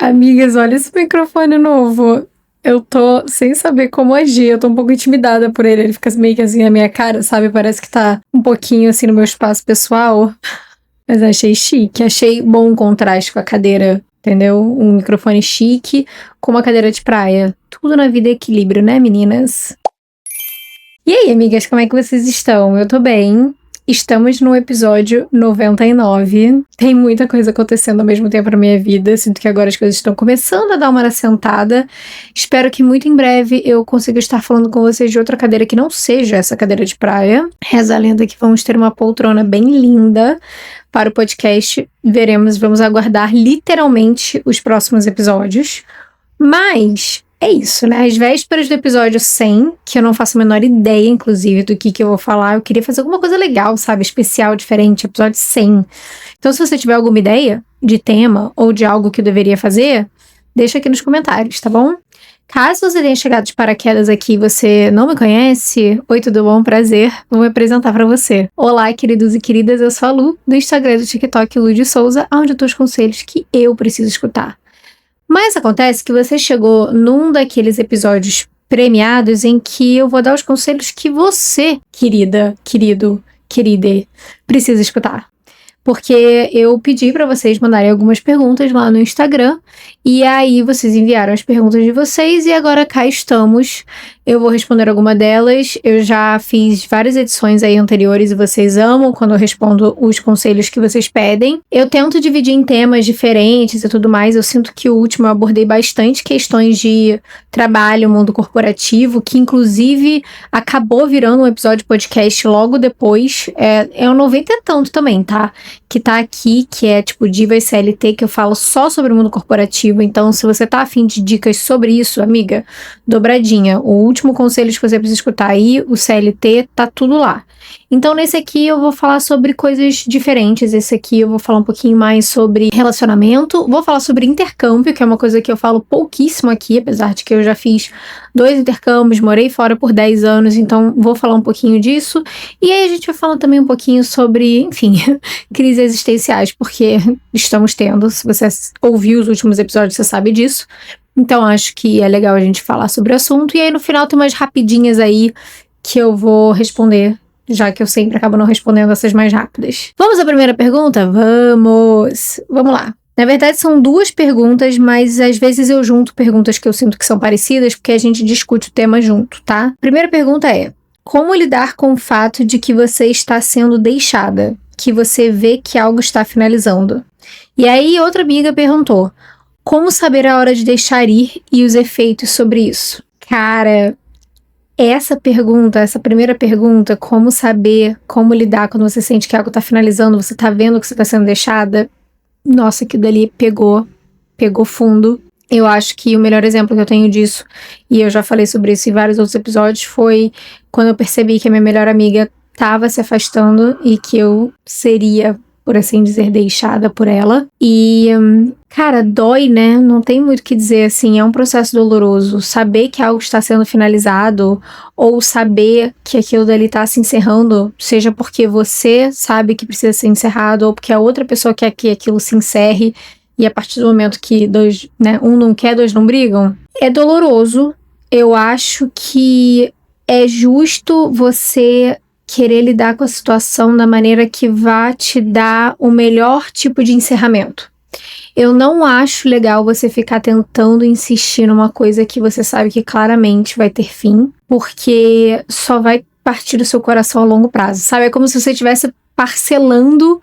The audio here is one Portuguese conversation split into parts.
Amigas, olha esse microfone novo. Eu tô sem saber como agir, eu tô um pouco intimidada por ele. Ele fica meio que assim na minha cara, sabe? Parece que tá um pouquinho assim no meu espaço pessoal. Mas achei chique, achei bom o contraste com a cadeira, entendeu? Um microfone chique com uma cadeira de praia. Tudo na vida é equilíbrio, né, meninas? E aí, amigas, como é que vocês estão? Eu tô bem. Estamos no episódio 99. Tem muita coisa acontecendo ao mesmo tempo na minha vida. Sinto que agora as coisas estão começando a dar uma assentada. Espero que muito em breve eu consiga estar falando com vocês de outra cadeira que não seja essa cadeira de praia. Reza a lenda que vamos ter uma poltrona bem linda para o podcast. Veremos, vamos aguardar literalmente os próximos episódios. Mas é isso, né? Às vésperas do episódio 100, que eu não faço a menor ideia, inclusive, do que eu vou falar, eu queria fazer alguma coisa legal, sabe? Especial, diferente, episódio 100. Então, se você tiver alguma ideia de tema ou de algo que eu deveria fazer, deixa aqui nos comentários, tá bom? Caso você tenha chegado de paraquedas aqui e você não me conhece, oi, tudo bom? Prazer, vou me apresentar pra você. Olá, queridos e queridas, eu sou a Lu, do Instagram e do TikTok Lu de Souza, onde eu tô os conselhos que eu preciso escutar. Mas acontece que você chegou num daqueles episódios premiados em que eu vou dar os conselhos que você, querida, querido, querida, precisa escutar. Porque eu pedi pra vocês mandarem algumas perguntas lá no Instagram, e aí vocês enviaram as perguntas de vocês, e agora cá estamos. Eu vou responder alguma delas. Eu já fiz várias edições aí anteriores e vocês amam quando eu respondo os conselhos que vocês pedem. Eu tento dividir em temas diferentes e tudo mais. Eu sinto que o último eu abordei bastante questões de trabalho, mundo corporativo, que inclusive acabou virando um episódio podcast logo depois. É um 90 e tanto também, tá? Que tá aqui, que é tipo Divas CLT, que eu falo só sobre o mundo corporativo. Então, se você tá afim de dicas sobre isso, amiga, dobradinha. O último conselho que você precisa escutar aí, o CLT, tá tudo lá. Então, nesse aqui eu vou falar sobre coisas diferentes. Esse aqui eu vou falar um pouquinho mais sobre relacionamento. Vou falar sobre intercâmbio, que é uma coisa que eu falo pouquíssimo aqui, apesar de que eu já fiz 2 intercâmbios, morei fora por 10 anos, então vou falar um pouquinho disso. E aí a gente vai falar também um pouquinho sobre, enfim, crises existenciais, porque estamos tendo. Se você ouviu os últimos episódios, você sabe disso. Então acho que é legal a gente falar sobre o assunto. E aí no final tem umas rapidinhas aí que eu vou responder, já que eu sempre acabo não respondendo essas mais rápidas. Vamos à primeira pergunta? Vamos! Vamos lá. Na verdade são 2 perguntas, mas às vezes eu junto perguntas que eu sinto que são parecidas, porque a gente discute o tema junto, tá? Primeira pergunta é: como lidar com o fato de que você está sendo deixada? Que você vê que algo está finalizando? E aí outra amiga perguntou: como saber a hora de deixar ir e os efeitos sobre isso? Cara, essa primeira pergunta, como saber, como lidar quando você sente que algo tá finalizando, você tá vendo que você tá sendo deixada, nossa, que dali pegou fundo. Eu acho que o melhor exemplo que eu tenho disso, e eu já falei sobre isso em vários outros episódios, foi quando eu percebi que a minha melhor amiga tava se afastando e que eu seria, por assim dizer, deixada por ela. E, cara, dói, né? Não tem muito o que dizer, assim, é um processo doloroso. Saber que algo está sendo finalizado, ou saber que aquilo dali tá se encerrando, seja porque você sabe que precisa ser encerrado, ou porque a outra pessoa quer que aquilo se encerre, e a partir do momento que um não quer, 2 não brigam, é doloroso. Eu acho que é justo você querer lidar com a situação da maneira que vá te dar o melhor tipo de encerramento. Eu não acho legal você ficar tentando insistir numa coisa que você sabe que claramente vai ter fim, porque só vai partir do seu coração a longo prazo, sabe? É como se você estivesse parcelando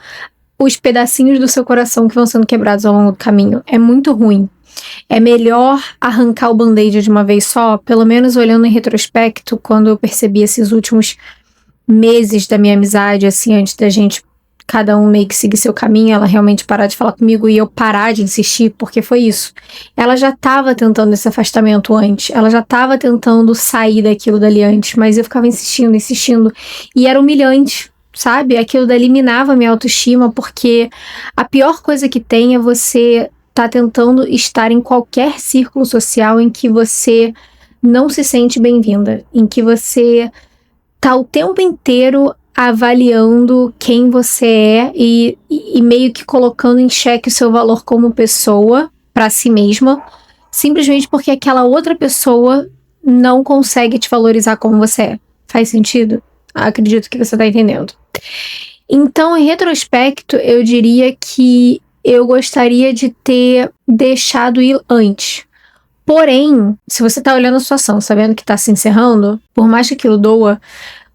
os pedacinhos do seu coração que vão sendo quebrados ao longo do caminho. É muito ruim. É melhor arrancar o band-aid de uma vez só, pelo menos olhando em retrospecto, quando eu percebi esses últimos meses da minha amizade, assim, antes da gente cada um meio que seguir seu caminho, ela realmente parar de falar comigo e eu parar de insistir, porque foi isso. Ela já tava tentando esse afastamento antes, ela já tava tentando sair daquilo dali antes, mas eu ficava insistindo, e era humilhante, sabe? Aquilo dali minava minha autoestima, porque a pior coisa que tem é você tá tentando estar em qualquer círculo social em que você não se sente bem-vinda, em que você tá o tempo inteiro avaliando quem você é e meio que colocando em xeque o seu valor como pessoa, pra si mesma, simplesmente porque aquela outra pessoa não consegue te valorizar como você é. Faz sentido? Acredito que você tá entendendo. Então, em retrospecto, eu diria que eu gostaria de ter deixado ir antes. Porém, se você tá olhando a situação, sabendo que tá se encerrando, por mais que aquilo doa,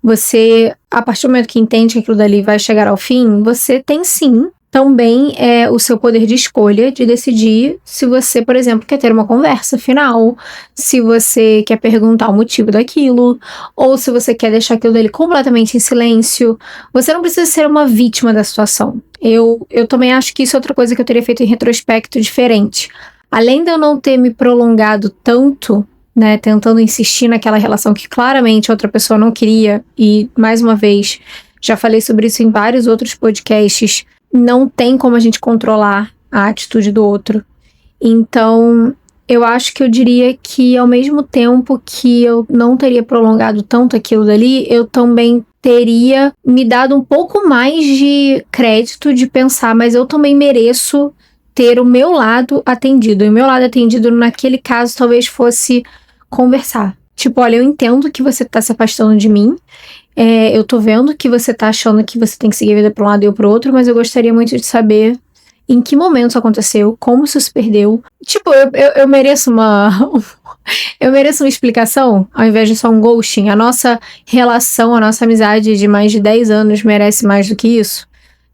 você, a partir do momento que entende que aquilo dali vai chegar ao fim, você tem sim também o seu poder de escolha de decidir se você, por exemplo, quer ter uma conversa final, se você quer perguntar o motivo daquilo, ou se você quer deixar aquilo dali completamente em silêncio. Você não precisa ser uma vítima da situação. Eu também acho que isso é outra coisa que eu teria feito em retrospecto diferente. Além de eu não ter me prolongado tanto, né, tentando insistir naquela relação que claramente outra pessoa não queria, e mais uma vez, já falei sobre isso em vários outros podcasts, não tem como a gente controlar a atitude do outro. Então, eu acho que eu diria que ao mesmo tempo que eu não teria prolongado tanto aquilo dali, eu também teria me dado um pouco mais de crédito de pensar, mas eu também mereço ter o meu lado atendido. E o meu lado atendido naquele caso talvez fosse conversar. Tipo, olha, eu entendo que você tá se afastando de mim, eu tô vendo que você tá achando que você tem que seguir a vida pra um lado e eu pro outro, mas eu gostaria muito de saber em que momento isso aconteceu, como isso se perdeu. Tipo, eu mereço eu mereço uma explicação, ao invés de só um ghosting. A nossa relação, a nossa amizade de mais de 10 anos merece mais do que isso.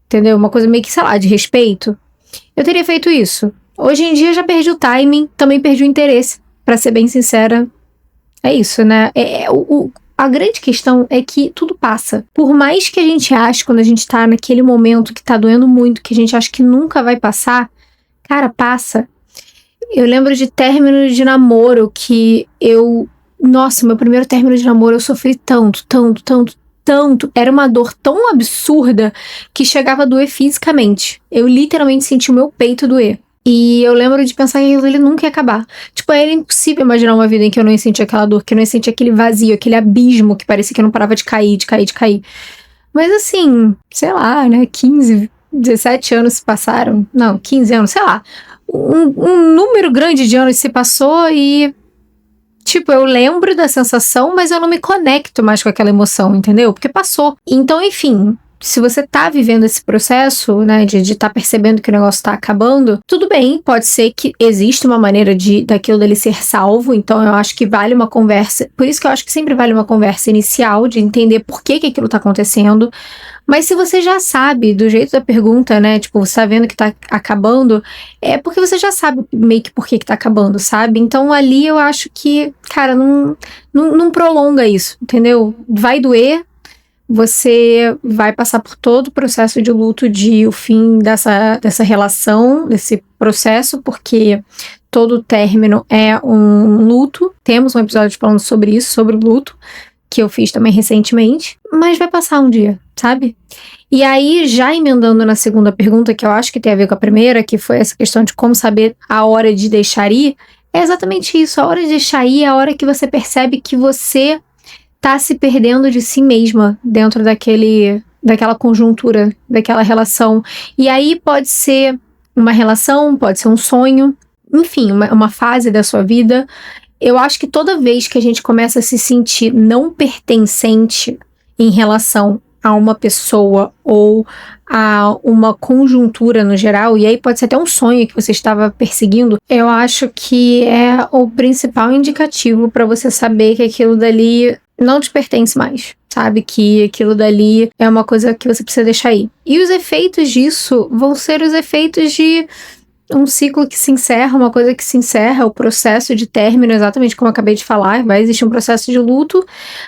Entendeu? Uma coisa meio que, sei lá, de respeito. Eu teria feito isso. Hoje em dia eu já perdi o timing, também perdi o interesse. Pra ser bem sincera, é isso, né? A grande questão é que tudo passa. Por mais que a gente ache, quando a gente tá naquele momento que tá doendo muito, que a gente acha que nunca vai passar, cara, passa. Eu lembro de término de namoro que nossa, meu primeiro término de namoro eu sofri tanto. Era uma dor tão absurda que chegava a doer fisicamente. Eu literalmente senti o meu peito doer. E eu lembro de pensar que ele nunca ia acabar. Tipo, era impossível imaginar uma vida em que eu não ia sentir aquela dor, que eu não ia sentir aquele vazio, aquele abismo que parecia que não parava de cair. Mas assim, sei lá, né, 15, 17 anos se passaram. Não, 15 anos, sei lá. Um número grande de anos se passou e... Tipo, eu lembro da sensação, mas eu não me conecto mais com aquela emoção, entendeu? Porque passou. Então, enfim... Se você tá vivendo esse processo, né, de tá percebendo que o negócio tá acabando, tudo bem, pode ser que exista uma maneira daquilo dele ser salvo, então eu acho que vale uma conversa, por isso que eu acho que sempre vale uma conversa inicial, de entender por que aquilo tá acontecendo, mas se você já sabe, do jeito da pergunta, né, tipo, você tá vendo que tá acabando, é porque você já sabe meio que por que tá acabando, sabe? Então ali eu acho que, cara, não prolonga isso, entendeu? Vai doer, você vai passar por todo o processo de luto de o fim dessa relação, desse processo, porque todo término é um luto. Temos um episódio falando sobre isso, sobre o luto, que eu fiz também recentemente, mas vai passar um dia, sabe? E aí, já emendando na segunda pergunta, que eu acho que tem a ver com a primeira, que foi essa questão de como saber a hora de deixar ir, é exatamente isso. A hora de deixar ir é a hora que você percebe que você tá se perdendo de si mesma dentro daquela conjuntura, daquela relação. E aí pode ser uma relação, pode ser um sonho, enfim, uma fase da sua vida. Eu acho que toda vez que a gente começa a se sentir não pertencente em relação a uma pessoa ou a uma conjuntura no geral, e aí pode ser até um sonho que você estava perseguindo, eu acho que é o principal indicativo para você saber que aquilo dali não te pertence mais, sabe? Que aquilo dali é uma coisa que você precisa deixar aí. E os efeitos disso vão ser os efeitos de um ciclo que se encerra, uma coisa que se encerra, o processo de término, exatamente como eu acabei de falar, vai existir um processo de luto,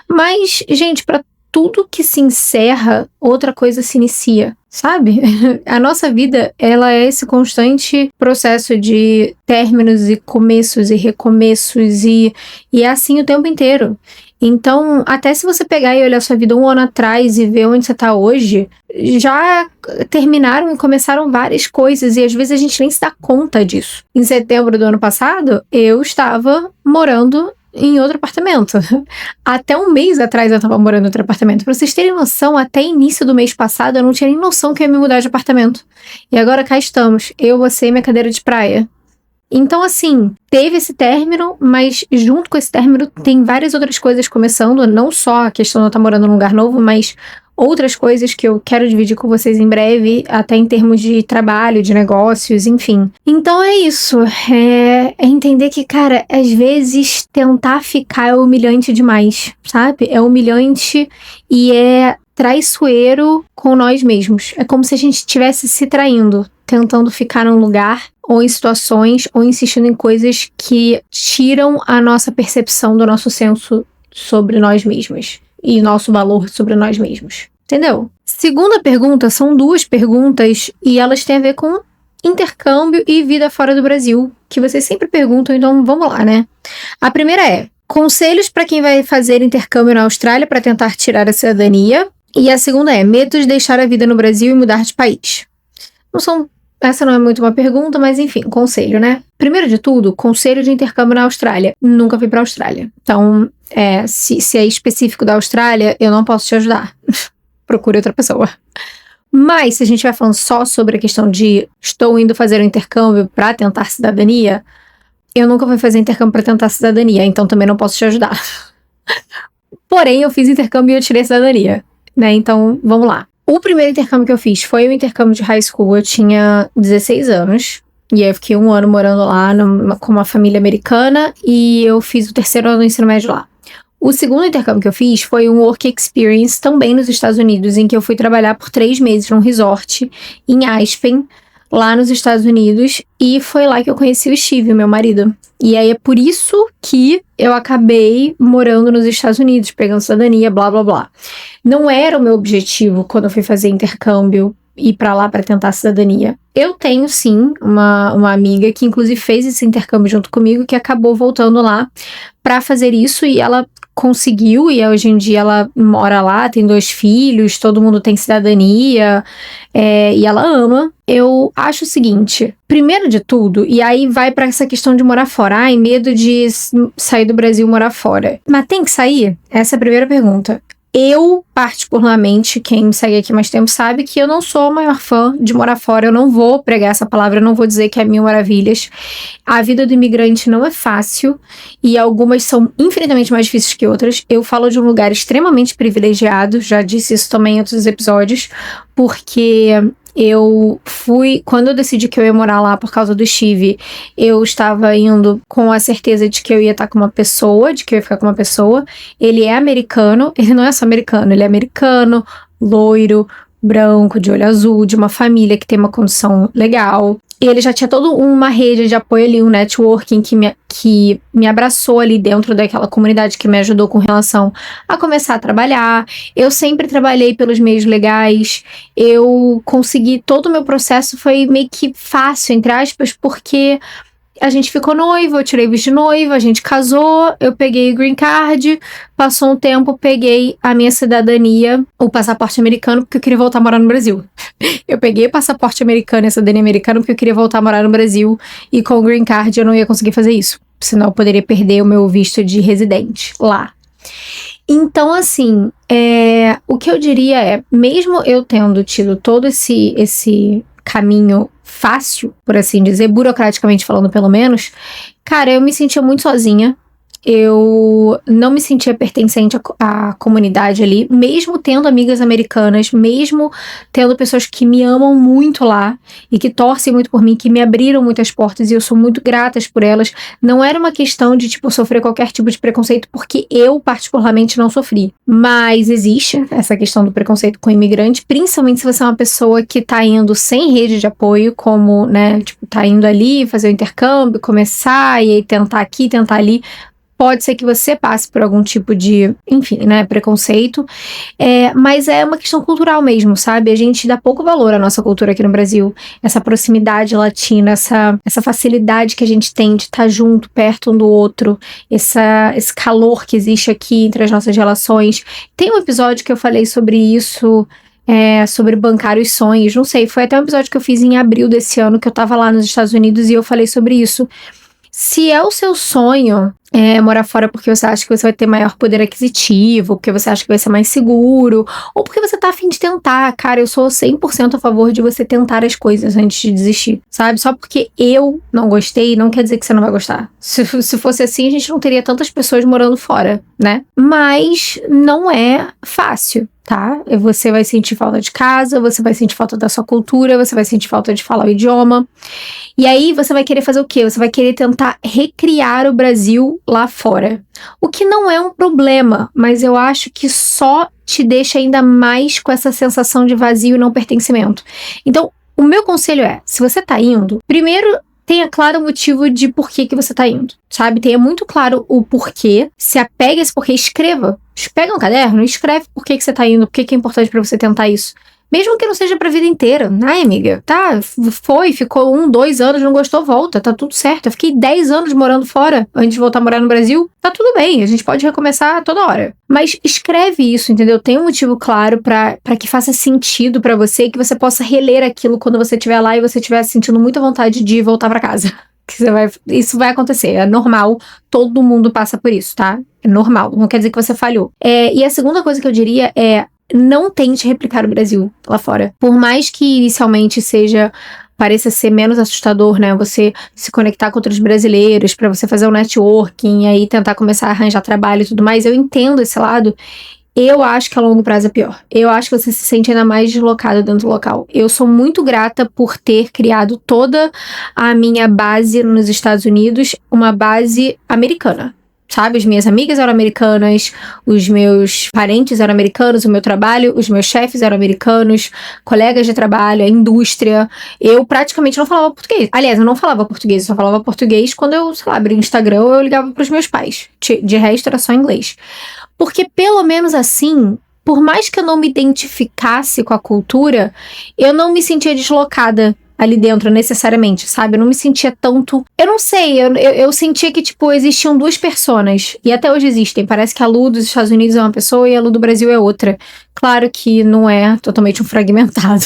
mas, gente, para tudo que se encerra, outra coisa se inicia, sabe? A nossa vida, ela é esse constante processo de términos e começos e recomeços e é assim o tempo inteiro. Então, até se você pegar e olhar sua vida um ano atrás e ver onde você tá hoje, já terminaram e começaram várias coisas e às vezes a gente nem se dá conta disso. Em setembro do ano passado, eu estava morando em outro apartamento. Até um mês atrás eu tava morando em outro apartamento. Pra vocês terem noção, até início do mês passado eu não tinha nem noção que eu ia me mudar de apartamento. E agora cá estamos, eu, você e minha cadeira de praia. Então, assim, teve esse término, mas junto com esse término tem várias outras coisas começando, não só a questão de eu estar morando num lugar novo, mas outras coisas que eu quero dividir com vocês em breve, até em termos de trabalho, de negócios, enfim. Então é isso, é entender que, cara, às vezes tentar ficar é humilhante demais, sabe? É humilhante e é traiçoeiro com nós mesmos. É como se a gente estivesse se traindo, tentando ficar num lugar ou em situações ou insistindo em coisas que tiram a nossa percepção do nosso senso sobre nós mesmos e nosso valor sobre nós mesmos. Entendeu? Segunda pergunta, são 2 perguntas e elas têm a ver com intercâmbio e vida fora do Brasil, que vocês sempre perguntam, então vamos lá, né? A primeira é: conselhos para quem vai fazer intercâmbio na Austrália para tentar tirar a cidadania. E a segunda é: medo de deixar a vida no Brasil e mudar de país. Essa não é muito uma pergunta, mas enfim, conselho, né? Primeiro de tudo, conselho de intercâmbio na Austrália. Nunca fui pra Austrália. Então, se é específico da Austrália, eu não posso te ajudar. Procure outra pessoa. Mas, se a gente vai falando só sobre a questão de estou indo fazer um intercâmbio pra tentar cidadania, eu nunca fui fazer intercâmbio pra tentar cidadania, então também não posso te ajudar. Porém, eu fiz intercâmbio e eu tirei cidadania, né? Então, vamos lá. O primeiro intercâmbio que eu fiz foi o intercâmbio de high school. Eu tinha 16 anos. E aí eu fiquei 1 ano morando lá com uma família americana. E eu fiz o 3º ano do ensino médio lá. O segundo intercâmbio que eu fiz foi um work experience também nos Estados Unidos, em que eu fui trabalhar por 3 meses num resort em Aspen, lá nos Estados Unidos. E foi lá que eu conheci o Steve, meu marido. E aí é por isso que eu acabei morando nos Estados Unidos, pegando cidadania, blá, blá, blá. Não era o meu objetivo quando eu fui fazer intercâmbio, ir pra lá pra tentar cidadania. Eu tenho, sim, uma amiga que inclusive fez esse intercâmbio junto comigo, que acabou voltando lá pra fazer isso e ela conseguiu, e hoje em dia ela mora lá, tem 2 filhos, todo mundo tem cidadania, e ela ama. Eu acho o seguinte, primeiro de tudo, e aí vai pra essa questão de morar fora. Ai, medo de sair do Brasil e morar fora. Mas tem que sair? Essa é a primeira pergunta. Eu, particularmente, quem me segue aqui mais tempo sabe que eu não sou a maior fã de morar fora. Eu não vou pregar essa palavra, eu não vou dizer que é 1000 maravilhas. A vida do imigrante não é fácil e algumas são infinitamente mais difíceis que outras. Eu falo de um lugar extremamente privilegiado, já disse isso também em outros episódios, porque quando eu decidi que eu ia morar lá por causa do Steve, eu estava indo com a certeza de que eu ia estar com uma pessoa, de que eu ia ficar com uma pessoa. Ele é americano, ele não é só americano, ele é americano, loiro, branco, de olho azul, de uma família que tem uma condição legal. E ele já tinha toda uma rede de apoio ali, um networking que me abraçou ali dentro daquela comunidade, que me ajudou com relação a começar a trabalhar. Eu sempre trabalhei pelos meios legais. Eu consegui, todo o meu processo foi meio que fácil, entre aspas, porque a gente ficou noivo, eu tirei visto de noiva, a gente casou, eu peguei o green card, passou um tempo, peguei a minha cidadania, o passaporte americano, porque eu queria voltar a morar no Brasil. Eu peguei o passaporte americano e a cidadania americana porque eu queria voltar a morar no Brasil, e com o green card eu não ia conseguir fazer isso, senão eu poderia perder o meu visto de residente lá. Então, assim, o que eu diria é, mesmo eu tendo tido todo esse caminho fácil, por assim dizer, burocraticamente falando pelo menos, cara, eu me sentia muito sozinha. Eu não me sentia pertencente à comunidade ali, mesmo tendo amigas americanas, mesmo tendo pessoas que me amam muito lá e que torcem muito por mim, que me abriram muitas portas e eu sou muito grata por elas. Não era uma questão de, tipo, sofrer qualquer tipo de preconceito, porque eu, particularmente, não sofri. Mas existe essa questão do preconceito com imigrante, principalmente se você é uma pessoa que tá indo sem rede de apoio, como, né, tipo, tá indo ali fazer o intercâmbio, começar e aí tentar aqui, tentar ali. Pode ser que você passe por algum tipo de, enfim, né, preconceito, mas é uma questão cultural mesmo, sabe? A gente dá pouco valor à nossa cultura aqui no Brasil, essa proximidade latina, essa facilidade que a gente tem de estar junto, perto um do outro, esse calor que existe aqui entre as nossas relações. Tem um episódio que eu falei sobre isso, sobre bancar os sonhos, não sei, foi até um episódio que eu fiz em abril desse ano, que eu tava lá nos Estados Unidos e eu falei sobre isso. Se é o seu sonho morar fora porque você acha que você vai ter maior poder aquisitivo, porque você acha que vai ser mais seguro, ou porque você tá a fim de tentar. Cara, eu sou 100% a favor de você tentar as coisas antes de desistir, sabe? Só porque eu não gostei, não quer dizer que você não vai gostar. Se fosse assim, a gente não teria tantas pessoas morando fora, né? Mas não é fácil, tá? Você vai sentir falta de casa, você vai sentir falta da sua cultura, você vai sentir falta de falar o idioma. E aí você vai querer fazer o quê? Você vai querer tentar recriar o Brasil lá fora. O que não é um problema, mas eu acho que só te deixa ainda mais com essa sensação de vazio e não pertencimento. Então, o meu conselho é, se você tá indo, primeiro tenha claro o motivo de por que você tá indo, sabe? Tenha muito claro o porquê, se apegue a esse porquê, escreva. Pega um caderno e escreve por que você tá indo, por que é importante pra você tentar isso. Mesmo que não seja pra vida inteira. Ai, amiga, tá, ficou 1, 2 anos, não gostou, volta, tá tudo certo. Eu fiquei 10 anos morando fora antes de voltar a morar no Brasil. Tá tudo bem, a gente pode recomeçar toda hora. Mas escreve isso, entendeu? Tem um motivo claro pra que faça sentido pra você e que você possa reler aquilo quando você estiver lá e você estiver sentindo muita vontade de voltar pra casa. Isso vai acontecer, é normal, todo mundo passa por isso, tá? É normal, não quer dizer que você falhou. E a segunda coisa que eu diria é: não tente replicar o Brasil lá fora. Por mais que inicialmente pareça ser menos assustador, né? Você se conectar com outros brasileiros, pra você fazer um networking, e aí tentar começar a arranjar trabalho e tudo mais. Eu entendo esse lado. Eu acho que a longo prazo é pior. Eu acho que você se sente ainda mais deslocado dentro do local. Eu sou muito grata por ter criado toda a minha base nos Estados Unidos, uma base americana. Sabe, as minhas amigas eram americanas, os meus parentes eram americanos, o meu trabalho, os meus chefes eram americanos, colegas de trabalho, a indústria. Eu praticamente não falava português. Aliás, eu não falava português, eu só falava português quando eu, sei lá, abria o Instagram ou eu ligava pros meus pais. De resto, era só inglês. Porque pelo menos assim, por mais que eu não me identificasse com a cultura, eu não me sentia deslocada ali dentro, necessariamente, sabe? Eu não me sentia tanto... Eu não sei, eu sentia que, tipo, existiam duas personas. E até hoje existem. Parece que a Lu dos Estados Unidos é uma pessoa e a Lu do Brasil é outra. Claro que não é totalmente um fragmentado.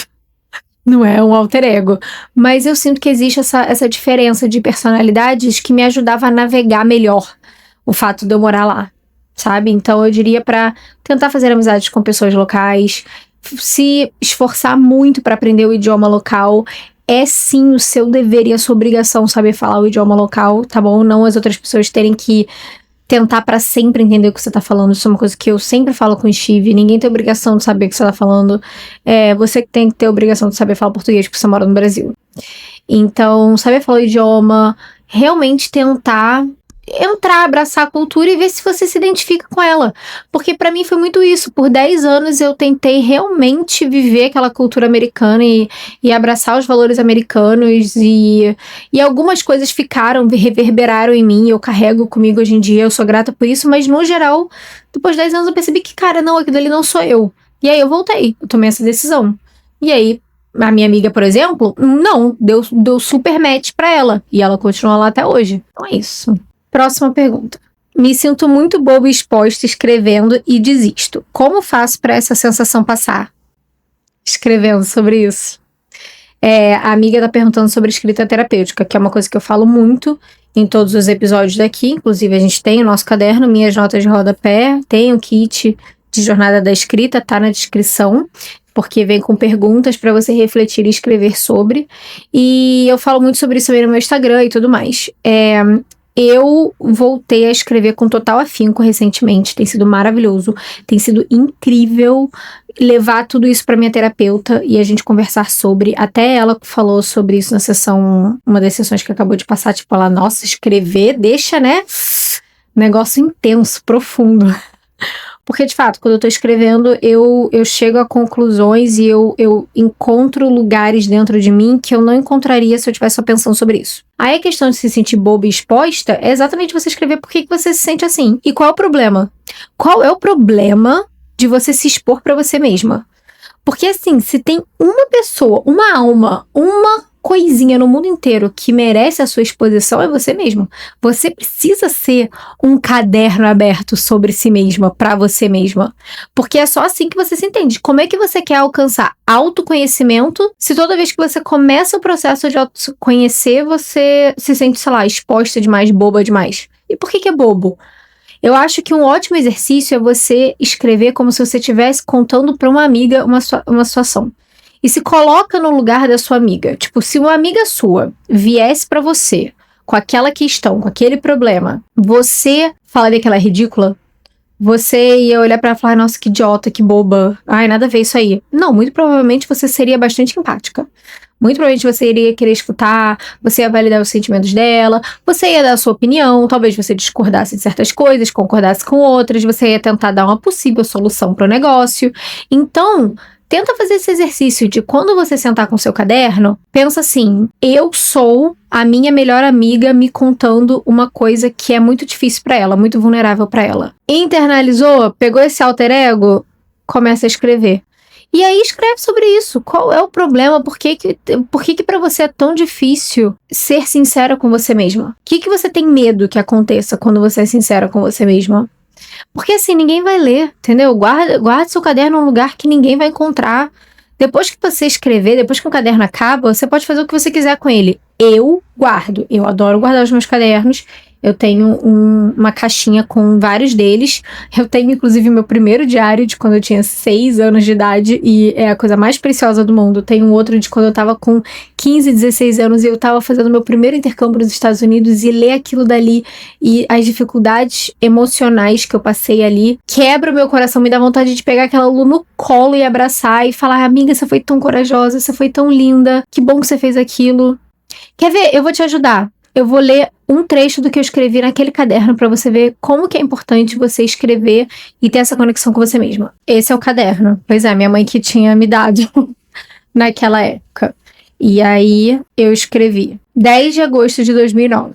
Não é um alter ego. Mas eu sinto que existe essa diferença de personalidades que me ajudava a navegar melhor o fato de eu morar lá, sabe? Então eu diria pra tentar fazer amizades com pessoas locais, se esforçar muito pra aprender o idioma local. É sim o seu dever e a sua obrigação saber falar o idioma local, tá bom? Não as outras pessoas terem que tentar pra sempre entender o que você tá falando. Isso é uma coisa que eu sempre falo com o Steve. Ninguém tem obrigação de saber o que você tá falando. Você que tem que ter a obrigação de saber falar português porque você mora no Brasil. Então, saber falar o idioma, realmente tentar entrar, abraçar a cultura e ver se você se identifica com ela. Porque pra mim foi muito isso. Por 10 anos eu tentei realmente viver aquela cultura americana e abraçar os valores americanos e algumas coisas reverberaram em mim, eu carrego comigo hoje em dia, eu sou grata por isso, mas no geral, depois de 10 anos eu percebi que, cara, não, aquilo ali não sou eu. E aí eu voltei, eu tomei essa decisão. E aí, a minha amiga, por exemplo, não, deu super match pra ela. E ela continua lá até hoje. Então é isso. Próxima pergunta. Me sinto muito boba e exposta escrevendo e desisto. Como faço para essa sensação passar? Escrevendo sobre isso. A amiga tá perguntando sobre escrita terapêutica, que é uma coisa que eu falo muito em todos os episódios daqui. Inclusive, a gente tem o nosso caderno, Minhas Notas de Rodapé, tem o kit de Jornada da Escrita, tá na descrição, porque vem com perguntas para você refletir e escrever sobre. E eu falo muito sobre isso também no meu Instagram e tudo mais. Eu voltei a escrever com total afinco recentemente, tem sido maravilhoso, tem sido incrível levar tudo isso pra minha terapeuta e a gente conversar sobre, até ela falou sobre isso na sessão, uma das sessões que acabou de passar, tipo, ela, nossa, escrever deixa, né, negócio intenso, profundo. Porque, de fato, quando eu tô escrevendo, eu chego a conclusões e eu encontro lugares dentro de mim que eu não encontraria se eu estivesse só pensando sobre isso. Aí a questão de se sentir boba e exposta é exatamente você escrever por que você se sente assim. E qual é o problema? Qual é o problema de você se expor pra você mesma? Porque, assim, se tem uma pessoa, uma alma, uma coisinha no mundo inteiro que merece a sua exposição, é você mesmo. Você precisa ser um caderno aberto sobre si mesma, pra você mesma. Porque é só assim que você se entende. Como é que você quer alcançar autoconhecimento se toda vez que você começa o processo de autoconhecer, você se sente, sei lá, exposta demais, boba demais? E por que é bobo? Eu acho que um ótimo exercício é você escrever como se você estivesse contando para uma amiga uma situação. E se coloca no lugar da sua amiga. Tipo, se uma amiga sua viesse pra você com aquela questão, com aquele problema, você falaria que ela é ridícula? Você ia olhar pra ela e falar, nossa, que idiota, que boba. Ai, nada a ver isso aí. Não, muito provavelmente você seria bastante empática. Muito provavelmente você iria querer escutar, você ia validar os sentimentos dela, você ia dar a sua opinião, talvez você discordasse de certas coisas, concordasse com outras, você ia tentar dar uma possível solução pro negócio. Então, tenta fazer esse exercício de quando você sentar com seu caderno, pensa assim, eu sou a minha melhor amiga me contando uma coisa que é muito difícil pra ela, muito vulnerável pra ela. Internalizou? Pegou esse alter ego? Começa a escrever. E aí escreve sobre isso. Qual é o problema? Por que pra você é tão difícil ser sincera com você mesma? O que você tem medo que aconteça quando você é sincera com você mesma? Porque assim, ninguém vai ler, entendeu? Guarda seu caderno num lugar que ninguém vai encontrar. Depois que você escrever, depois que o caderno acaba, você pode fazer o que você quiser com ele. Eu guardo. Eu adoro guardar os meus cadernos. Eu tenho uma caixinha com vários deles. Eu tenho, inclusive, meu primeiro diário de quando eu tinha 6 anos de idade. E é a coisa mais preciosa do mundo. Tenho um outro de quando eu tava com 15, 16 anos. E eu tava fazendo meu primeiro intercâmbio nos Estados Unidos. E ler aquilo dali. E as dificuldades emocionais que eu passei ali. Quebra o meu coração. Me dá vontade de pegar aquela Lu no colo e abraçar. E falar, amiga, você foi tão corajosa. Você foi tão linda. Que bom que você fez aquilo. Quer ver? Eu vou te ajudar. Eu vou ler um trecho do que eu escrevi naquele caderno pra você ver como que é importante você escrever e ter essa conexão com você mesma. Esse é o caderno. Pois é, minha mãe que tinha me dado naquela época. E aí eu escrevi. 10 de agosto de 2009.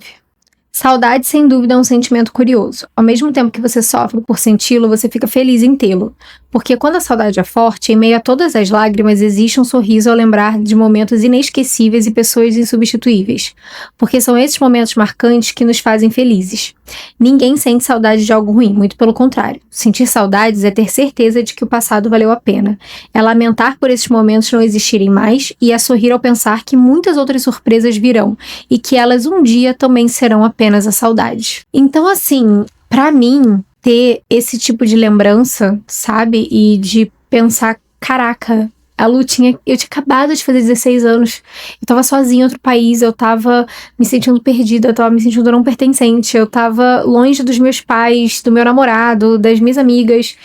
Saudade, sem dúvida, é um sentimento curioso. Ao mesmo tempo que você sofre por senti-lo, você fica feliz em tê-lo. Porque quando a saudade é forte, em meio a todas as lágrimas, existe um sorriso ao lembrar de momentos inesquecíveis e pessoas insubstituíveis. Porque são esses momentos marcantes que nos fazem felizes. Ninguém sente saudade de algo ruim, muito pelo contrário. Sentir saudades é ter certeza de que o passado valeu a pena. É lamentar por esses momentos não existirem mais e é sorrir ao pensar que muitas outras surpresas virão e que elas um dia também serão apenas a saudade. Então, assim, pra mim, ter esse tipo de lembrança, sabe? E de pensar, caraca, eu tinha acabado de fazer 16 anos, eu tava sozinha em outro país, eu tava me sentindo perdida, eu tava me sentindo não pertencente, eu tava longe dos meus pais, do meu namorado, das minhas amigas.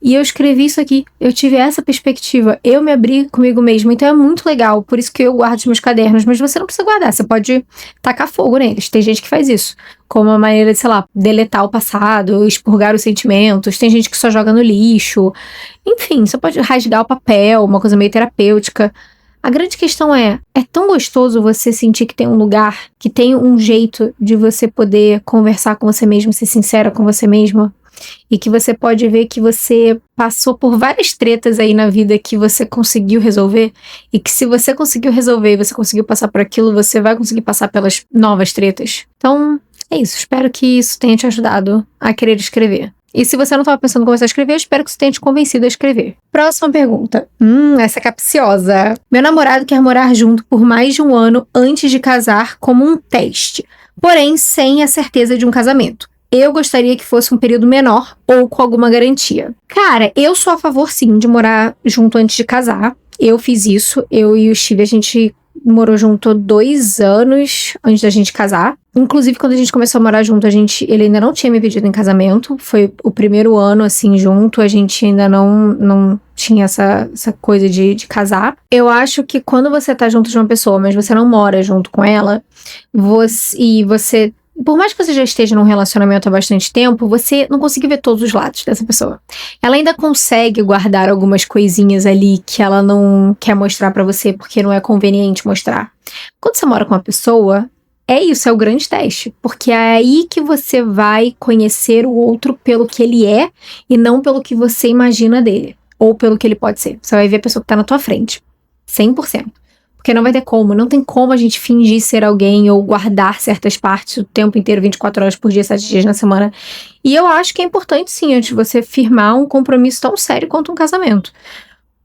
E eu escrevi isso aqui, eu tive essa perspectiva, eu me abri comigo mesma, então é muito legal, por isso que eu guardo os meus cadernos, mas você não precisa guardar, você pode tacar fogo neles, tem gente que faz isso, como uma maneira de, sei lá, deletar o passado, expurgar os sentimentos, tem gente que só joga no lixo, enfim, você pode rasgar o papel, uma coisa meio terapêutica. A grande questão é tão gostoso você sentir que tem um lugar, que tem um jeito de você poder conversar com você mesmo, ser sincera com você mesma, e que você pode ver que você passou por várias tretas aí na vida que você conseguiu resolver, e que se você conseguiu resolver e você conseguiu passar por aquilo, você vai conseguir passar pelas novas tretas. Então, é isso. Espero que isso tenha te ajudado a querer escrever. E se você não estava pensando em começar a escrever, eu espero que isso tenha te convencido a escrever. Próxima pergunta. Essa é capciosa. Meu namorado quer morar junto por mais de um ano antes de casar como um teste, porém sem a certeza de um casamento. Eu gostaria que fosse um período menor ou com alguma garantia. Cara, eu sou a favor, sim, de morar junto antes de casar. Eu fiz isso. Eu e o Steve, a gente morou junto 2 anos antes da gente casar. Inclusive, quando a gente começou a morar junto, ele ainda não tinha me pedido em casamento. Foi o primeiro ano, assim, junto. A gente ainda não tinha essa coisa de casar. Eu acho que quando você tá junto de uma pessoa, mas você não mora junto com ela, você por mais que você já esteja num relacionamento há bastante tempo, você não consegue ver todos os lados dessa pessoa. Ela ainda consegue guardar algumas coisinhas ali que ela não quer mostrar pra você porque não é conveniente mostrar. Quando você mora com uma pessoa, é isso, é o grande teste. Porque é aí que você vai conhecer o outro pelo que ele é e não pelo que você imagina dele. Ou pelo que ele pode ser. Você vai ver a pessoa que tá na tua frente. 100%. Porque não vai ter como, não tem como a gente fingir ser alguém ou guardar certas partes o tempo inteiro, 24 horas por dia, 7 dias na semana. E eu acho que é importante, sim, antes de você firmar um compromisso tão sério quanto um casamento.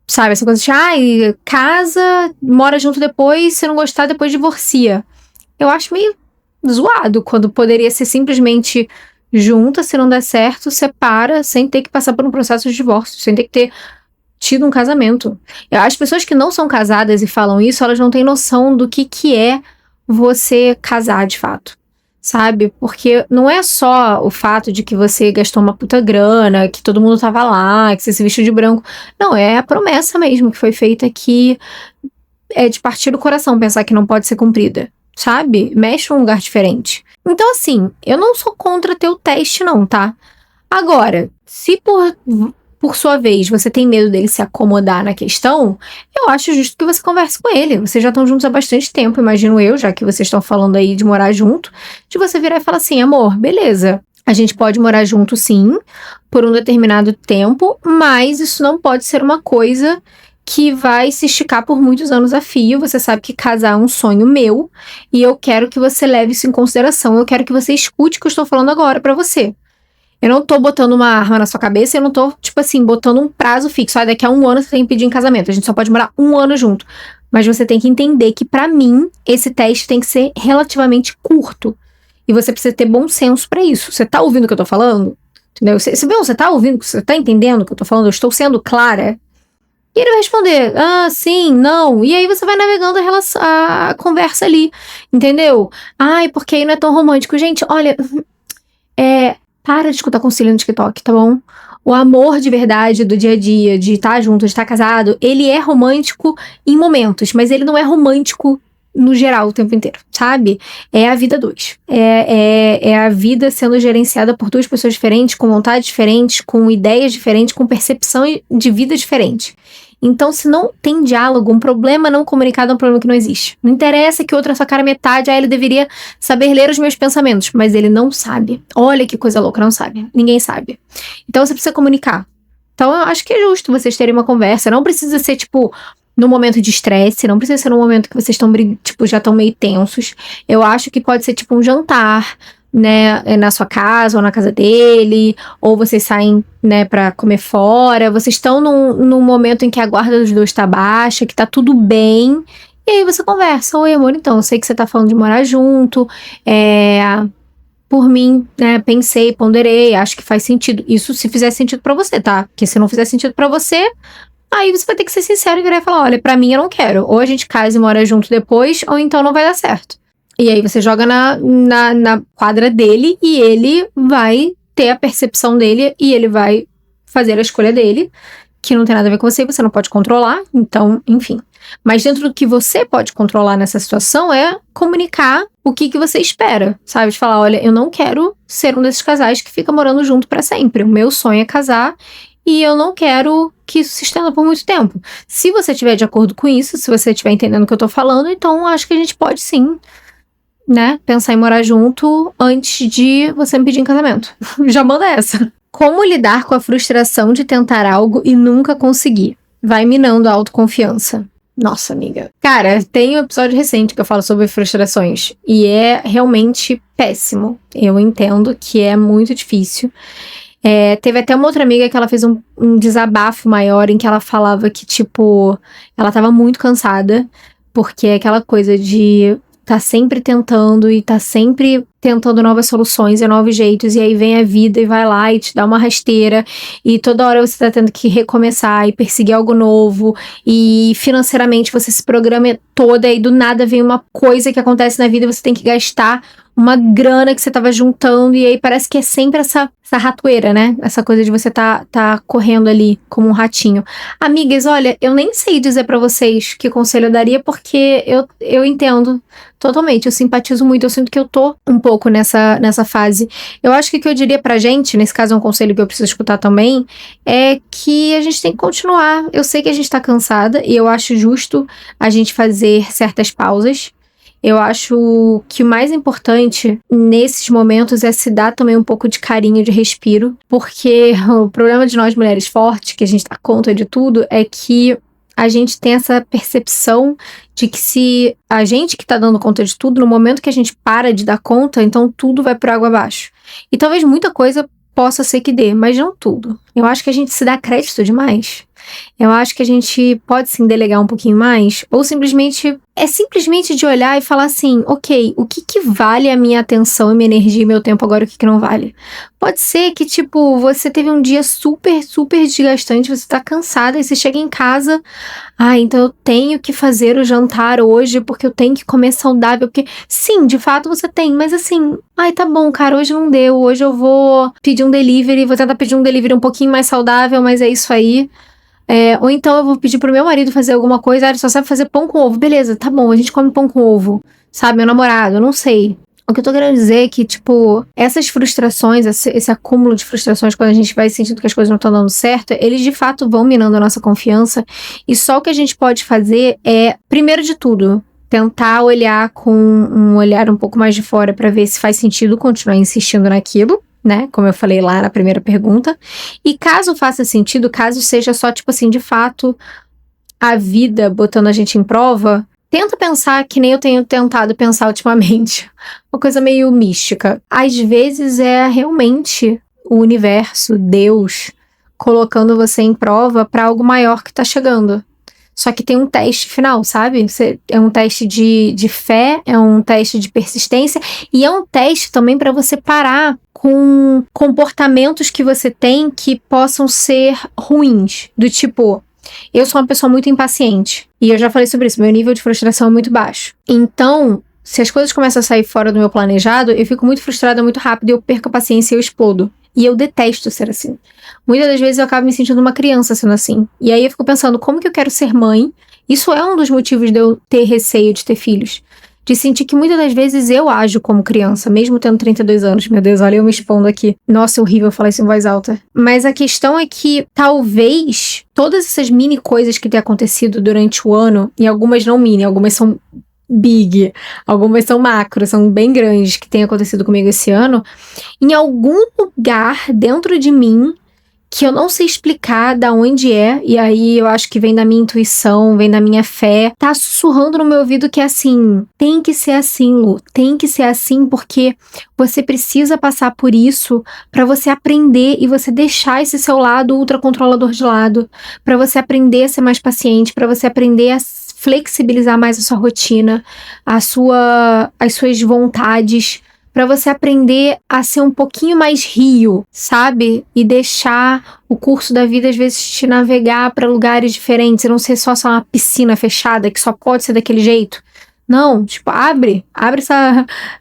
Sabe, essa coisa de, casa, mora junto depois, se não gostar, depois divorcia. Eu acho meio zoado, quando poderia ser simplesmente junta, se não der certo, separa, sem ter que passar por um processo de divórcio, sem ter que ter tido um casamento. As pessoas que não são casadas e falam isso, elas não têm noção do que é você casar de fato, sabe? Porque não é só o fato de que você gastou uma puta grana, que todo mundo tava lá, que você se vestiu de branco. Não, é a promessa mesmo que foi feita, que é de partir do coração pensar que não pode ser cumprida, sabe? Mexe num lugar diferente. Então, assim, eu não sou contra ter o teste, não, tá? Agora, se por sua vez, você tem medo dele se acomodar na questão, eu acho justo que você converse com ele. Vocês já estão juntos há bastante tempo, imagino eu, já que vocês estão falando aí de morar junto, de você virar e falar assim, amor, beleza, a gente pode morar junto sim, por um determinado tempo, mas isso não pode ser uma coisa que vai se esticar por muitos anos a fio. Você sabe que casar é um sonho meu, e eu quero que você leve isso em consideração, eu quero que você escute o que eu estou falando agora pra você. Eu não tô botando uma arma na sua cabeça, eu não tô, tipo assim, botando um prazo fixo. Daqui a 1 ano você tem que pedir em casamento. A gente só pode morar 1 ano junto. Mas você tem que entender que, pra mim, esse teste tem que ser relativamente curto. E você precisa ter bom senso pra isso. Você tá ouvindo o que eu tô falando? Entendeu? Você tá ouvindo, você tá entendendo o que eu tô falando? Eu estou sendo clara? E ele vai responder, sim, não. E aí você vai navegando a conversa ali, entendeu? Ai, porque aí não é tão romântico. Gente, olha, para de escutar conselho no TikTok, tá bom? O amor de verdade do dia a dia, de estar junto, de estar casado, ele é romântico em momentos, mas ele não é romântico no geral o tempo inteiro, sabe? É a vida dois. É a vida sendo gerenciada por duas pessoas diferentes, com vontades diferentes, com ideias diferentes, com percepção de vida diferente. Então, se não tem diálogo, um problema não comunicado é um problema que não existe. Não interessa que outra é sua cara metade, ele deveria saber ler os meus pensamentos, mas ele não sabe. Olha que coisa louca, não sabe. Ninguém sabe. Então, você precisa comunicar. Então, eu acho que é justo vocês terem uma conversa. Não precisa ser, tipo, num momento de estresse, não precisa ser num momento que vocês estão, tipo, já estão meio tensos. Eu acho que pode ser, tipo, um jantar, né, na sua casa ou na casa dele, ou vocês saem, né, pra comer fora, vocês estão num momento em que a guarda dos dois tá baixa, que tá tudo bem, e aí você conversa, oi amor, então, eu sei que você tá falando de morar junto, por mim, né, pensei, ponderei, acho que faz sentido, isso se fizer sentido pra você, tá, porque se não fizer sentido pra você, aí você vai ter que ser sincero e virar e falar, olha, pra mim eu não quero, ou a gente casa e mora junto depois, ou então não vai dar certo. E aí você joga na quadra dele e ele vai ter a percepção dele e ele vai fazer a escolha dele, que não tem nada a ver com você não pode controlar, então, enfim. Mas dentro do que você pode controlar nessa situação é comunicar o que você espera, sabe? De falar, olha, eu não quero ser um desses casais que fica morando junto pra sempre. O meu sonho é casar e eu não quero que isso se estenda por muito tempo. Se você estiver de acordo com isso, se você estiver entendendo o que eu tô falando, então acho que a gente pode sim, né, pensar em morar junto antes de você me pedir em casamento. Já manda essa. Como lidar com a frustração de tentar algo e nunca conseguir? Vai minando a autoconfiança. Nossa, amiga. Cara, tem um episódio recente que eu falo sobre frustrações e é realmente péssimo. Eu entendo que é muito difícil. Teve até uma outra amiga que ela fez um desabafo maior em que ela falava que, tipo, ela tava muito cansada, porque é aquela coisa de tá sempre tentando e tá sempre tentando novas soluções e novos jeitos, e aí vem a vida e vai lá e te dá uma rasteira, e toda hora você tá tendo que recomeçar e perseguir algo novo, e financeiramente você se programa toda, e do nada vem uma coisa que acontece na vida e você tem que gastar uma grana que você tava juntando, e aí parece que é sempre essa ratoeira, né? Essa coisa de você tá correndo ali como um ratinho. Amigas, olha, eu nem sei dizer pra vocês que conselho eu daria, porque eu entendo totalmente, eu simpatizo muito, eu sinto que eu tô um pouco nessa fase. Eu acho que o que eu diria pra gente, nesse caso é um conselho que eu preciso escutar também, é que a gente tem que continuar. Eu sei que a gente tá cansada, e eu acho justo a gente fazer certas pausas. Eu acho que o mais importante nesses momentos é se dar também um pouco de carinho, de respiro, porque o problema de nós mulheres fortes, que a gente dá conta de tudo, é que a gente tem essa percepção de que se a gente que tá dando conta de tudo, no momento que a gente para de dar conta, então tudo vai por água abaixo. E talvez muita coisa possa ser que dê, mas não tudo. Eu acho que a gente se dá crédito demais. Eu acho que a gente pode sim delegar um pouquinho mais, ou simplesmente de olhar e falar assim, ok, o que vale a minha atenção e minha energia e meu tempo agora, o que não vale? Pode ser que, tipo, você teve um dia super, super desgastante, você tá cansada e você chega em casa, então eu tenho que fazer o jantar hoje porque eu tenho que comer saudável, porque sim, de fato você tem, mas assim, tá bom, cara, hoje não deu, hoje eu vou pedir um delivery, vou tentar pedir um delivery um pouquinho mais saudável, mas é isso aí. Ou então eu vou pedir pro meu marido fazer alguma coisa, ele só sabe fazer pão com ovo. Beleza, tá bom, a gente come pão com ovo. Sabe, meu namorado, eu não sei. O que eu tô querendo dizer é que, tipo, essas frustrações, esse acúmulo de frustrações, quando a gente vai sentindo que as coisas não estão dando certo, eles de fato vão minando a nossa confiança. E só o que a gente pode fazer é, primeiro de tudo, tentar olhar com um olhar um pouco mais de fora pra ver se faz sentido continuar insistindo naquilo, né? Como eu falei lá na primeira pergunta. E caso faça sentido, caso seja só, tipo assim, de fato, a vida botando a gente em prova, tenta pensar que nem eu tenho tentado pensar ultimamente. Uma coisa meio mística. Às vezes é realmente o universo, Deus, colocando você em prova pra algo maior que tá chegando. Só que tem um teste final, sabe? É um teste de fé, é um teste de persistência e é um teste também para você parar com comportamentos que você tem que possam ser ruins. Do tipo, eu sou uma pessoa muito impaciente e eu já falei sobre isso, meu nível de frustração é muito baixo. Então, se as coisas começam a sair fora do meu planejado, eu fico muito frustrada muito rápido e eu perco a paciência e eu explodo. E eu detesto ser assim. Muitas das vezes eu acabo me sentindo uma criança sendo assim. E aí eu fico pensando, como que eu quero ser mãe? Isso é um dos motivos de eu ter receio de ter filhos. De sentir que muitas das vezes eu ajo como criança, mesmo tendo 32 anos. Meu Deus, olha eu me expondo aqui. Nossa, é horrível falar isso em voz alta. Mas a questão é que talvez todas essas mini coisas que têm acontecido durante o ano, e algumas não mini, algumas são big, algumas são macro, são bem grandes, que tem acontecido comigo esse ano, em algum lugar dentro de mim, que eu não sei explicar da onde é, e aí eu acho que vem da minha intuição, vem da minha fé, tá sussurrando no meu ouvido que é assim, tem que ser assim, Lu, tem que ser assim, porque você precisa passar por isso pra você aprender e você deixar esse seu lado ultracontrolador de lado, pra você aprender a ser mais paciente, pra você aprender a flexibilizar mais a sua rotina, as suas vontades, para você aprender a ser um pouquinho mais rio, sabe? E deixar o curso da vida às vezes te navegar para lugares diferentes, e não ser só uma piscina fechada que só pode ser daquele jeito. Não, tipo, abre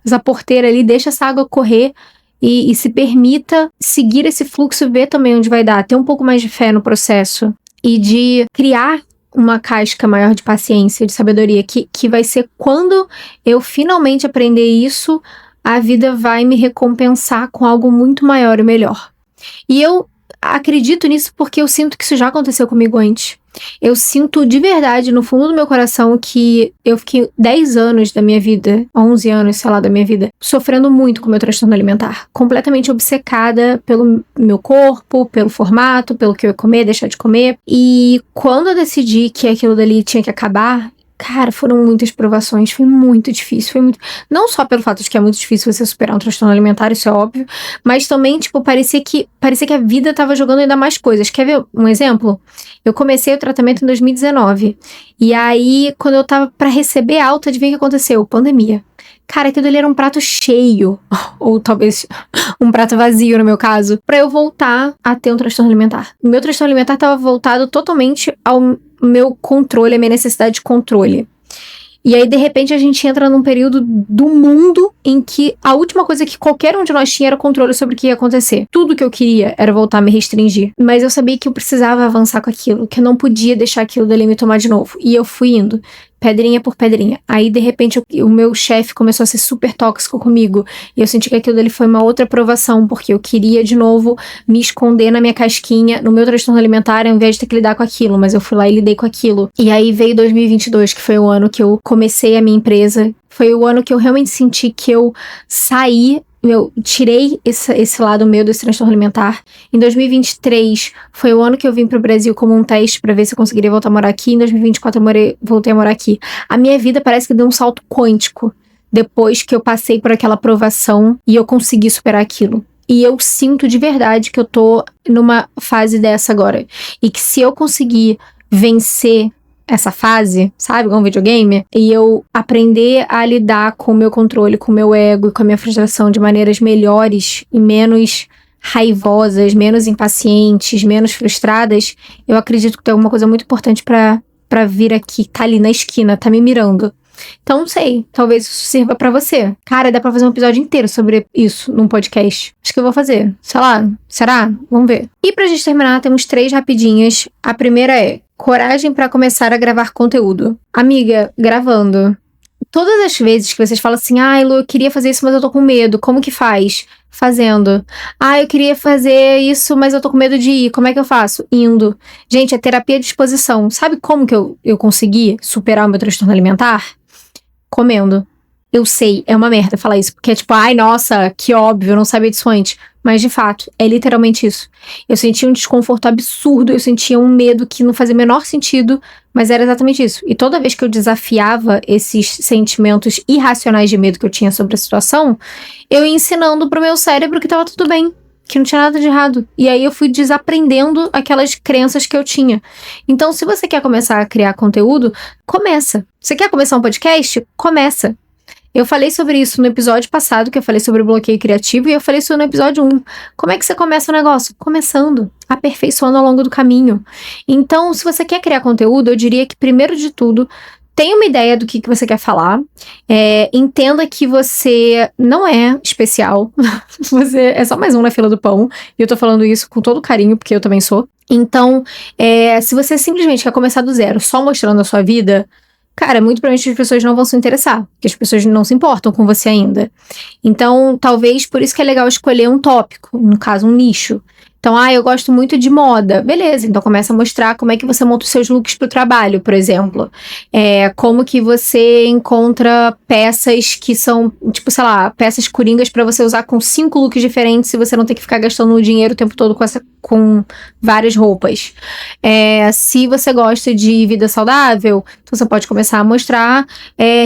essa porteira ali, deixa essa água correr e se permita seguir esse fluxo e ver também onde vai dar, ter um pouco mais de fé no processo e de criar uma casca maior de paciência, de sabedoria, que vai ser quando eu finalmente aprender isso, a vida vai me recompensar com algo muito maior e melhor. E eu acredito nisso porque eu sinto que isso já aconteceu comigo antes. Eu sinto de verdade, no fundo do meu coração, que eu fiquei 10 anos da minha vida, 11 anos, sei lá, da minha vida, sofrendo muito com o meu transtorno alimentar. Completamente obcecada pelo meu corpo, pelo formato, pelo que eu ia comer, deixar de comer. E quando eu decidi que aquilo dali tinha que acabar, cara, foram muitas provações, foi muito difícil, não só pelo fato de que é muito difícil você superar um transtorno alimentar, isso é óbvio, mas também, tipo, parecia que a vida tava jogando ainda mais coisas. Quer ver um exemplo? Eu comecei o tratamento em 2019, e aí, quando eu tava pra receber alta, adivinha o que aconteceu? Pandemia. Cara, aquilo ali era um prato cheio, ou talvez um prato vazio no meu caso, pra eu voltar a ter um transtorno alimentar. O meu transtorno alimentar tava voltado totalmente ao meu controle, a minha necessidade de controle. E aí, de repente, a gente entra num período do mundo em que a última coisa que qualquer um de nós tinha era controle sobre o que ia acontecer. Tudo que eu queria era voltar a me restringir. Mas eu sabia que eu precisava avançar com aquilo, que eu não podia deixar aquilo dali me tomar de novo. E eu fui indo, pedrinha por pedrinha. Aí, de repente, o meu chefe começou a ser super tóxico comigo. E eu senti que aquilo dali foi uma outra provação, porque eu queria, de novo, me esconder na minha casquinha, no meu transtorno alimentar, ao invés de ter que lidar com aquilo. Mas eu fui lá e lidei com aquilo. E aí veio 2022, que foi o ano que eu comecei a minha empresa. Foi o ano que eu realmente senti que eu saí, eu tirei esse lado meu desse transtorno alimentar. Em 2023 foi o ano que eu vim pro Brasil como um teste pra ver se eu conseguiria voltar a morar aqui. Em 2024 voltei a morar aqui. A minha vida parece que deu um salto quântico depois que eu passei por aquela provação e eu consegui superar aquilo. E eu sinto de verdade que eu tô numa fase dessa agora. E que se eu conseguir vencer essa fase, sabe, igual um videogame, e eu aprender a lidar com o meu controle, com o meu ego e com a minha frustração de maneiras melhores e menos raivosas, menos impacientes, menos frustradas, eu acredito que tem alguma coisa muito importante pra vir aqui, tá ali na esquina, tá me mirando. Então, não sei, talvez isso sirva pra você. Cara, dá pra fazer um episódio inteiro sobre isso num podcast. Acho que eu vou fazer. Sei lá, será? Vamos ver. E pra gente terminar, temos 3 rapidinhas. A primeira é: coragem pra começar a gravar conteúdo. Amiga, gravando. Todas as vezes que vocês falam assim, ai, Lu, eu queria fazer isso, mas eu tô com medo. Como que faz? Fazendo. Ah, eu queria fazer isso, mas eu tô com medo de ir. Como é que eu faço? Indo. Gente, é terapia de exposição. Sabe como que eu consegui superar o meu transtorno alimentar? Comendo. Eu sei, é uma merda falar isso, porque é tipo, ai, nossa, que óbvio, eu não sabia disso antes. Mas, de fato, é literalmente isso. Eu sentia um desconforto absurdo, eu sentia um medo que não fazia o menor sentido, mas era exatamente isso. E toda vez que eu desafiava esses sentimentos irracionais de medo que eu tinha sobre a situação, eu ia ensinando pro meu cérebro que tava tudo bem, que não tinha nada de errado. E aí eu fui desaprendendo aquelas crenças que eu tinha. Então, se você quer começar a criar conteúdo, começa. Você quer começar um podcast? Começa. Eu falei sobre isso no episódio passado, que eu falei sobre o bloqueio criativo, e eu falei isso no episódio 1. Como é que você começa o negócio? Começando, aperfeiçoando ao longo do caminho. Então, se você quer criar conteúdo, eu diria que, primeiro de tudo, tenha uma ideia do que você quer falar. Entenda que você não é especial. Você é só mais um na fila do pão. E eu tô falando isso com todo carinho, porque eu também sou. Então, se você simplesmente quer começar do zero, só mostrando a sua vida, cara, muito provavelmente as pessoas não vão se interessar, porque as pessoas não se importam com você ainda. Então, talvez por isso que é legal escolher um tópico, no caso, um nicho. Então, eu gosto muito de moda. Beleza, então começa a mostrar como é que você monta os seus looks pro trabalho, por exemplo. Como que você encontra peças que são, tipo, sei lá, peças coringas pra você usar com 5 looks diferentes e você não ter que ficar gastando o dinheiro o tempo todo com várias roupas. Se você gosta de vida saudável, então você pode começar a mostrar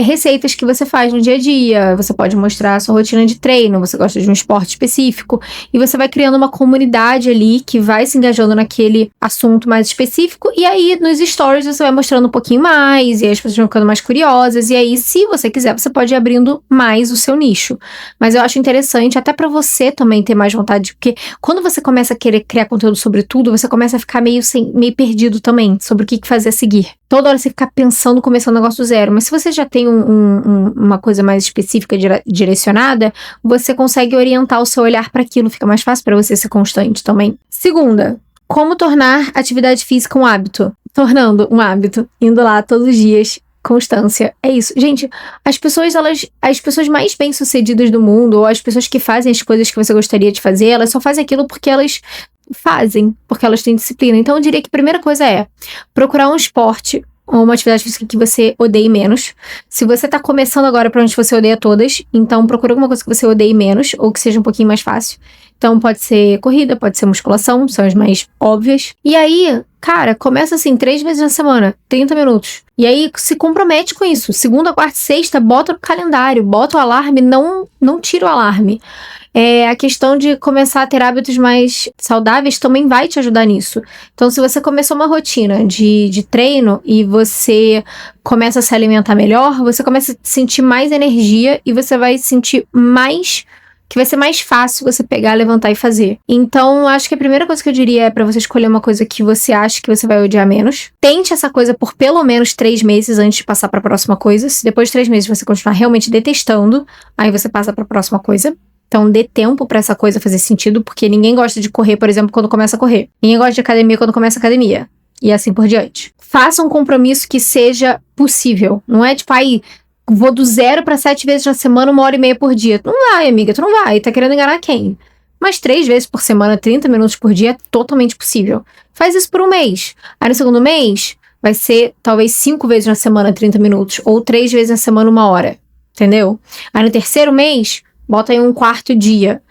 receitas que você faz no dia a dia. Você pode mostrar a sua rotina de treino, você gosta de um esporte específico. E você vai criando uma comunidade ali que vai se engajando naquele assunto mais específico. E aí, nos stories, você vai mostrando um pouquinho mais. E aí as pessoas vão ficando mais curiosas. E aí, se você quiser, você pode ir abrindo mais o seu nicho. Mas eu acho interessante, até pra você também ter mais vontade. Porque quando você começa a querer criar conteúdo sobre tudo, você começa a ficar meio perdido também sobre o que fazer a seguir. Toda hora você fica pensando, começando um negócio do zero. Mas se você já tem uma coisa mais específica, direcionada, você consegue orientar o seu olhar para aquilo. Fica mais fácil para você ser constante também. Segunda, como tornar atividade física um hábito? Tornando um hábito, indo lá todos os dias. Constância, é isso. Gente, as pessoas mais bem-sucedidas do mundo, ou as pessoas que fazem as coisas que você gostaria de fazer, elas só fazem aquilo porque elas fazem, porque elas têm disciplina. Então eu diria que a primeira coisa é procurar um esporte ou uma atividade física que você odeie menos. Se você tá começando agora, provavelmente você odeia todas, então procura alguma coisa que você odeie menos, ou que seja um pouquinho mais fácil. Então pode ser corrida, pode ser musculação, são as mais óbvias. E aí, cara, começa assim, 3 vezes na semana, 30 minutos. E aí se compromete com isso. Segunda, quarta, sexta, bota no calendário, bota o alarme, não tira o alarme. A questão de começar a ter hábitos mais saudáveis também vai te ajudar nisso. Então, se você começou uma rotina de treino e você começa a se alimentar melhor, você começa a sentir mais energia e você vai sentir mais, que vai ser mais fácil você pegar, levantar e fazer. Então, acho que a primeira coisa que eu diria é pra você escolher uma coisa que você acha que você vai odiar menos. Tente essa coisa por pelo menos 3 meses antes de passar pra próxima coisa. Se depois de 3 meses você continuar realmente detestando, aí você passa pra próxima coisa. Então, dê tempo pra essa coisa fazer sentido, porque ninguém gosta de correr, por exemplo, quando começa a correr. Ninguém gosta de academia quando começa a academia. E assim por diante. Faça um compromisso que seja possível. Não é tipo, vou do 0 pra 7 vezes na semana, 1h30 por dia. Não vai, amiga, tu não vai. Tá querendo enganar quem? Mas 3 vezes por semana, 30 minutos por dia, é totalmente possível. Faz isso por um mês. Aí no segundo mês, vai ser talvez 5 vezes na semana, 30 minutos. Ou 3 vezes na semana, 1 hora. Entendeu? Aí no terceiro mês, bota aí um quarto dia.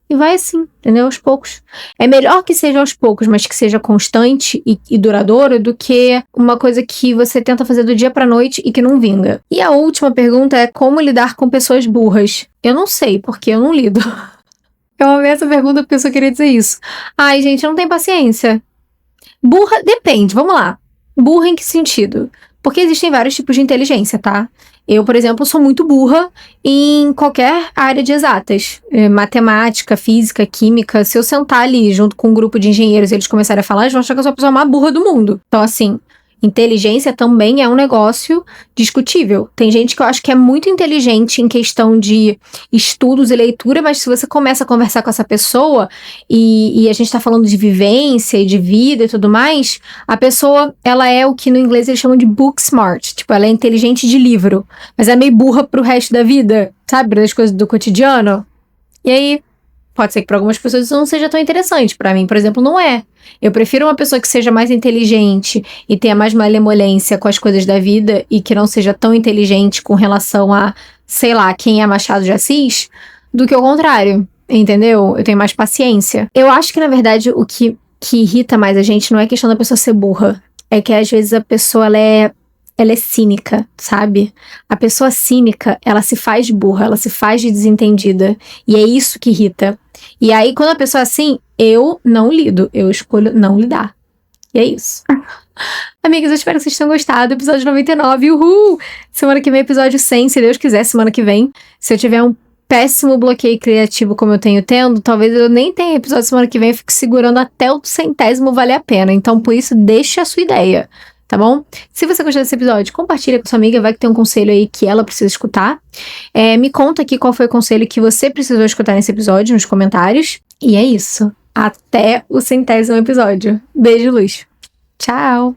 E vai assim, entendeu? Aos poucos. É melhor que seja aos poucos, mas que seja constante e duradouro do que uma coisa que você tenta fazer do dia pra noite e que não vinga. E a última pergunta é como lidar com pessoas burras. Eu não sei, porque eu não lido. Eu amei essa pergunta porque eu só queria dizer isso. Ai, gente, eu não tenho paciência. Burra, depende, vamos lá. Burra em que sentido? Porque existem vários tipos de inteligência, tá? Eu, por exemplo, sou muito burra em qualquer área de exatas. Matemática, física, química. Se eu sentar ali junto com um grupo de engenheiros e eles começarem a falar, eles vão achar que eu sou a pessoa mais burra do mundo. Então, assim, inteligência também é um negócio discutível. Tem gente que eu acho que é muito inteligente em questão de estudos e leitura, mas se você começa a conversar com essa pessoa e a gente tá falando de vivência e de vida e tudo mais, a pessoa, ela é o que no inglês eles chamam de book smart. Tipo, ela é inteligente de livro, mas é meio burra pro resto da vida, sabe? Das coisas do cotidiano. E aí, pode ser que para algumas pessoas isso não seja tão interessante. Para mim, por exemplo, não é. Eu prefiro uma pessoa que seja mais inteligente e tenha mais malemolência com as coisas da vida e que não seja tão inteligente com relação a, sei lá, quem é Machado de Assis, do que o contrário, entendeu? Eu tenho mais paciência. Eu acho que, na verdade, o que irrita mais a gente não é questão da pessoa ser burra. É que, às vezes, a pessoa, ela é cínica, sabe? A pessoa cínica, ela se faz burra, ela se faz de desentendida. E é isso que irrita. E aí, quando a pessoa é assim, eu não lido. Eu escolho não lidar. E é isso. Amigas, eu espero que vocês tenham gostado. Episódio 99, uhul! Semana que vem, episódio 100, se Deus quiser, semana que vem. Se eu tiver um péssimo bloqueio criativo como eu tenho tendo, talvez eu nem tenha episódio semana que vem, eu fique segurando até o 100º valer a pena. Então, por isso, deixe a sua ideia. Tá bom? Se você gostou desse episódio, compartilha com sua amiga, vai que tem um conselho aí que ela precisa escutar. Me conta aqui qual foi o conselho que você precisou escutar nesse episódio, nos comentários. E é isso. Até o 100º episódio. Beijo, luz. Tchau!